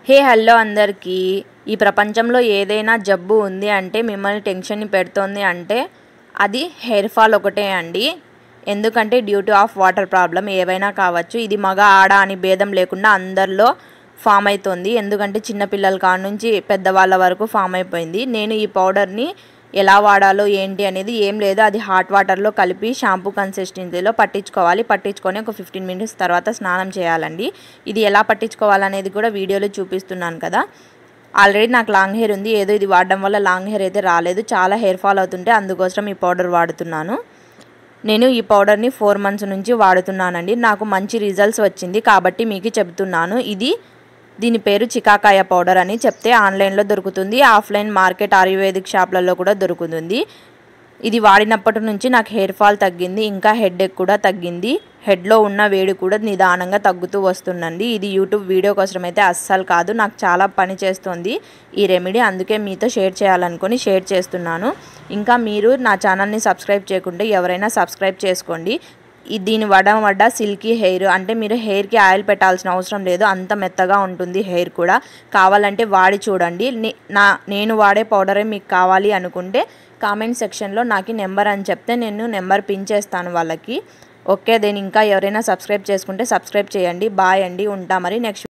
Hey hello అందరికీ ఈ ప్రపంచంలో ఏదైనా జబ్బు ఉంది అంటే మిమ్మల్ని టెన్షన్ పెడుతోంది అంటే అది హెయిర్ ఫాల్ ఒకటే అండి. ఎందుకంటే డ్యూటీ ఆఫ్ వాటర్ ప్రాబ్లం ఏవైనా కావచ్చు. ఇది మగ ఆడ అని భేదం లేకుండా అందరిలో ఫామ్ అవుతుంది. ఎందుకంటే చిన్నపిల్లల కాడ నుంచి పెద్దవాళ్ళ వరకు ఫామ్ అయిపోయింది. నేను ఈ పౌడర్ని ఎలా వాడాలో ఏంటి అనేది ఏం లేదు, అది హాట్ వాటర్లో కలిపి షాంపూ కన్సిస్టెన్సీలో పట్టించుకొని ఒక 15 మినిట్స్ తర్వాత స్నానం చేయాలండి. ఇది ఎలా పట్టించుకోవాలనేది కూడా వీడియోలో చూపిస్తున్నాను కదా. ఆల్రెడీ నాకు లాంగ్ హెయిర్ ఉంది, ఏదో ఇది వాడడం వల్ల లాంగ్ హెయిర్ అయితే రాలేదు, చాలా హెయిర్ ఫాల్ అవుతుంటే అందుకోసం ఈ పౌడర్ వాడుతున్నాను. నేను ఈ పౌడర్ని 4 మంత్స్ నుంచి వాడుతున్నానండి. నాకు మంచి రిజల్ట్స్ వచ్చింది కాబట్టి మీకు చెప్తున్నాను. దీని పేరు చికాకాయ పౌడర్ అని చెప్తే ఆన్లైన్లో దొరుకుతుంది, ఆఫ్లైన్ మార్కెట్ ఆయుర్వేదిక్ షాప్లలో కూడా దొరుకుతుంది. ఇది వాడినప్పటి నుంచి నాకు హెయిర్ ఫాల్ తగ్గింది, ఇంకా హెడేక్ కూడా తగ్గింది. హెడ్లో ఉన్న వేడి కూడా నిదానంగా తగ్గుతూ వస్తుందండి. ఇది యూట్యూబ్ వీడియో కోసం అయితే అస్సలు కాదు, నాకు చాలా పని చేస్తుంది ఈ రెమెడీ, అందుకే మీతో షేర్ చేయాలనుకొని షేర్ చేస్తున్నాను. ఇంకా మీరు నా ఛానల్ని సబ్స్క్రైబ్ చేయకుంటే ఎవరైనా సబ్స్క్రైబ్ చేసుకోండి. దీని వడ్డ సిల్కీ హెయిర్, అంటే మీరు హెయిర్కి ఆయిల్ పెట్టాల్సిన అవసరం లేదు, అంత మెత్తగా ఉంటుంది హెయిర్ కూడా. కావాలంటే వాడి చూడండి. నేను వాడే పౌడరే మీకు కావాలి అనుకుంటే కామెంట్ సెక్షన్లో నాకు నెంబర్ అని చెప్తే నేను నెంబర్ పిన్ చేస్తాను వాళ్ళకి. ఓకే, ఇంకా ఎవరైనా సబ్స్క్రైబ్ చేసుకుంటే సబ్స్క్రైబ్ చేయండి. బాయ్ అండి, ఉంటా మరి నెక్స్ట్